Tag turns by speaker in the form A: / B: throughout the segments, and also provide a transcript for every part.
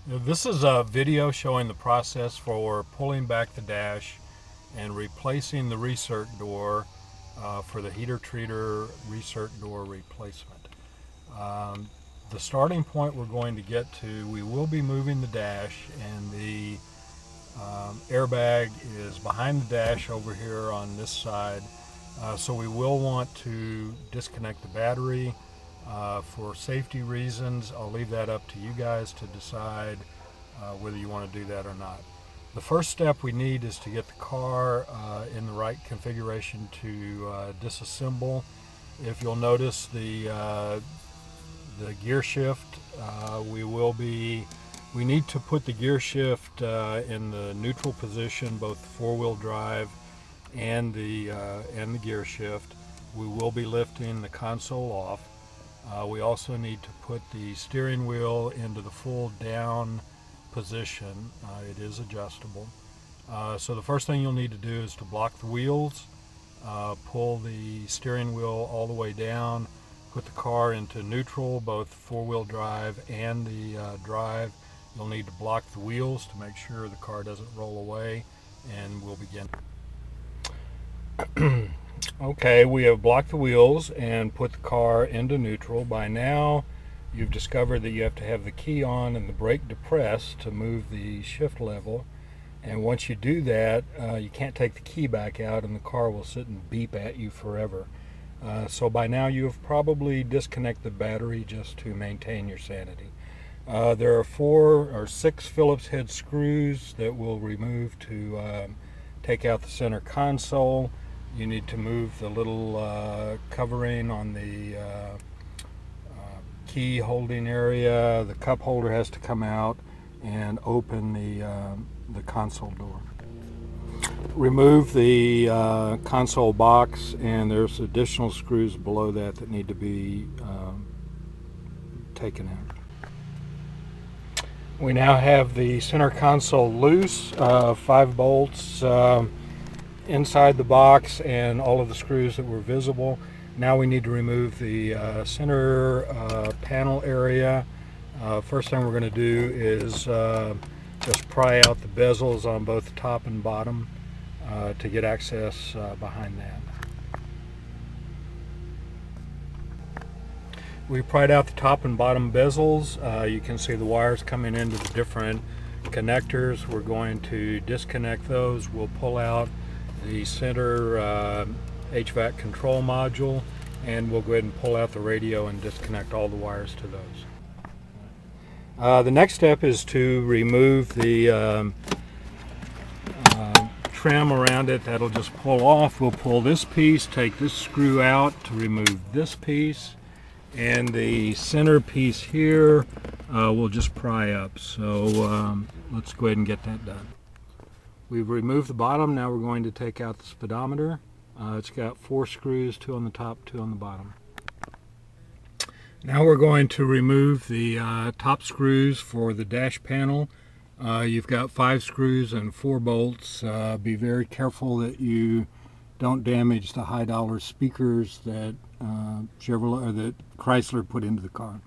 A: This is a video showing the process for pulling back the dash and replacing the recirc door for the heater treater recirc door replacement. The starting point we're going to get to, we will be moving the dash, and the airbag is behind the dash over here on this side. So we will want to disconnect the battery. For safety reasons, I'll leave that up to you guys to decide whether you want to do that or not. The first step we need is to get the car in the right configuration to disassemble. If you'll notice the gear shift, we need to put the gear shift in the neutral position, both the four-wheel drive and the gear shift. We will be lifting the console off. We also need to put the steering wheel into the full down position. It is adjustable. So the first thing you'll need to do is to block the wheels, pull the steering wheel all the way down, put the car into neutral, both four-wheel drive and the drive. You'll need to block the wheels to make sure the car doesn't roll away, and we'll begin. Okay, we have blocked the wheels and put the car into neutral. By now, you've discovered that you have to have the key on and the brake depressed to move the shift level. And once you do that, you can't take the key back out and the car will sit and beep at you forever. So by now you have probably disconnected the battery just to maintain your sanity. There are 4 or 6 Phillips head screws that we'll remove to take out the center console. You need to move the little covering on the key holding area. The cup holder has to come out and open the console door. Remove the console box, and there's additional screws below that need to be taken out. We now have the center console loose, 5 bolts inside the box and all of the screws that were visible. Now we need to remove the center panel area. First thing we're going to do is just pry out the bezels on both the top and bottom to get access behind that. We pried out the top and bottom bezels. You can see the wires coming into the different connectors. We're going to disconnect those. We'll pull out the center HVAC control module, and we'll go ahead and pull out the radio and disconnect all the wires to those. The next step is to remove the trim around it. That'll just pull off. We'll pull this piece, take this screw out to remove this piece, and the center piece here we'll just pry up. So let's go ahead and get that done. We've removed the bottom. Now we're going to take out the speedometer. It's got 4 screws, 2 on the top, 2 on the bottom. Now we're going to remove the top screws for the dash panel. You've got 5 screws and 4 bolts. Be very careful that you don't damage the high dollar speakers that Chevrolet or that Chrysler put into the car.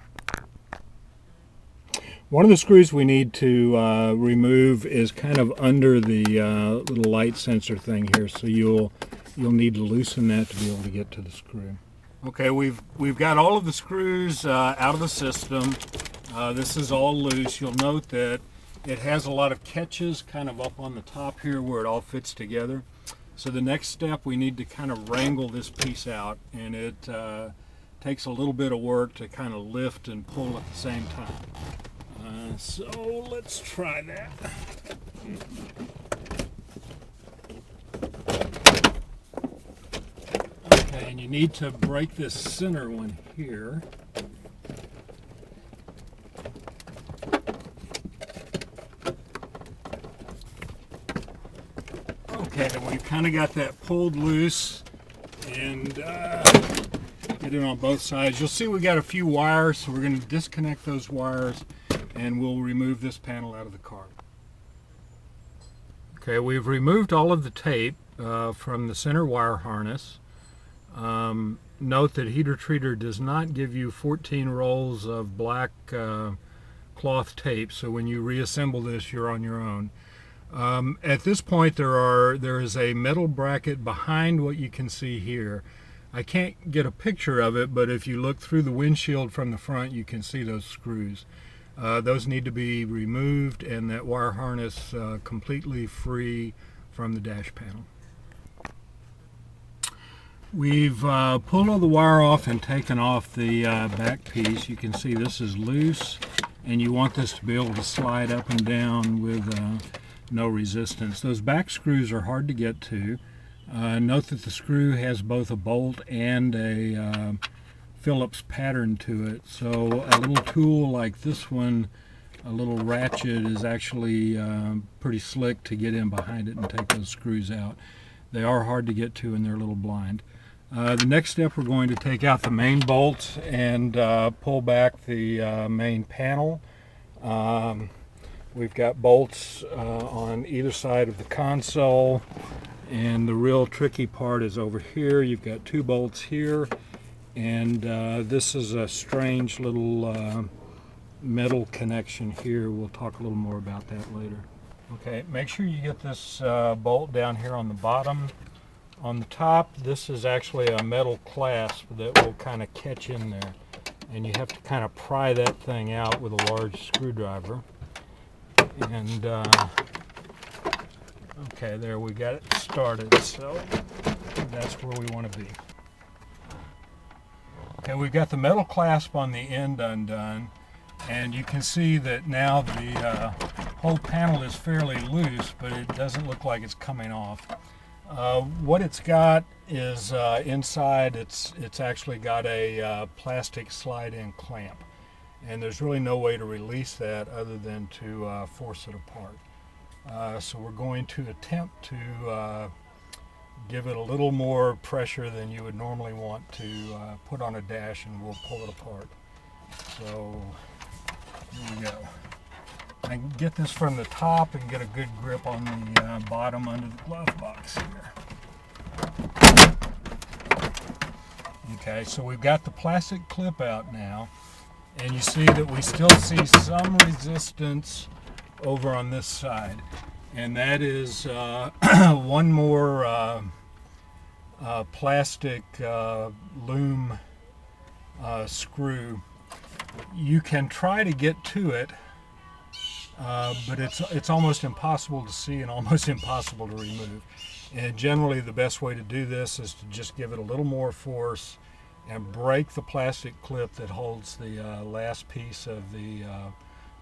A: One of the screws we need to remove is kind of under the little light sensor thing here, so you'll need to loosen that to be able to get to the screw. Okay, we've got all of the screws out of the system. This is all loose. You'll note that it has a lot of catches kind of up on the top here where it all fits together. So the next step, we need to kind of wrangle this piece out, and it takes a little bit of work to kind of lift and pull at the same time. So let's try that. Okay, and you need to break this center one here. Okay, we kind of got that pulled loose, and get it on both sides. You'll see we got a few wires, so we're going to disconnect those wires and we'll remove this panel out of the car. Okay, we've removed all of the tape from the center wire harness. Note that Heater Treater does not give you 14 rolls of black cloth tape, so when you reassemble this, you're on your own. At this point, there is a metal bracket behind what you can see here. I can't get a picture of it, but if you look through the windshield from the front, you can see those screws. Those need to be removed, and that wire harness completely free from the dash panel. We've pulled all the wire off and taken off the back piece. You can see this is loose, and you want this to be able to slide up and down with no resistance. Those back screws are hard to get to. Note that the screw has both a bolt and a Phillips pattern to it, so a little tool like this one, a little ratchet, is actually pretty slick to get in behind it and take those screws out. They are hard to get to and they're a little blind. The next step, we're going to take out the main bolts and pull back the main panel. We've got bolts on either side of the console, and the real tricky part is over here. You've got two bolts here, and this is a strange little metal connection here. We'll talk a little more about that later. Okay, make sure you get this bolt down here on the bottom. On the top, this is actually a metal clasp that will kind of catch in there, and you have to kind of pry that thing out with a large screwdriver. And okay, there, we got it started, so that's where we want to be. Okay, we've got the metal clasp on the end undone, and you can see that now the whole panel is fairly loose, but it doesn't look like it's coming off. What it's got is inside, it's actually got a plastic slide-in clamp, and there's really no way to release that other than to force it apart. So we're going to attempt to give it a little more pressure than you would normally want to put on a dash, and we'll pull it apart. So here we go. I can get this from the top and get a good grip on the bottom under the glove box here. Okay, so we've got the plastic clip out now, and you see that we still see some resistance over on this side, and that is one more plastic loom screw. You can try to get to it, but it's almost impossible to see and almost impossible to remove. And generally the best way to do this is to just give it a little more force and break the plastic clip that holds the last piece of the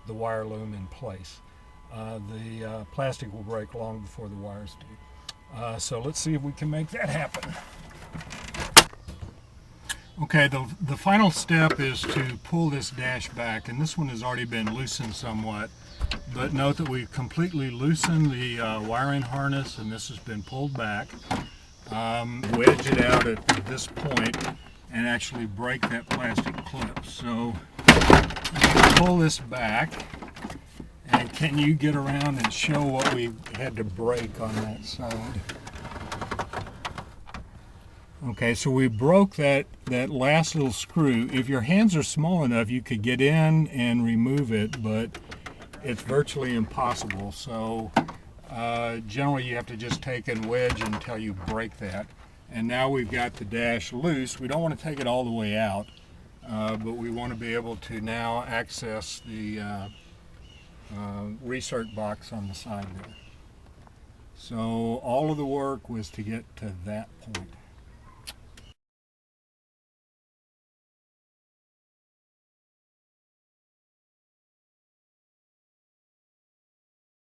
A: wire loom in place. The plastic will break long before the wires do. So let's see if we can make that happen. Okay, the final step is to pull this dash back, and this one has already been loosened somewhat, but note that we've completely loosened the wiring harness, and this has been pulled back. Wedge it out at this point and actually break that plastic clip. So pull this back, and can you get around and show what we had to break on that side? Okay, so we broke that last little screw. If your hands are small enough, you could get in and remove it, but it's virtually impossible. So generally you have to just take and wedge until you break that. And now we've got the dash loose. We don't want to take it all the way out, but we want to be able to now access the Recirc box on the side there. So all of the work was to get to that point.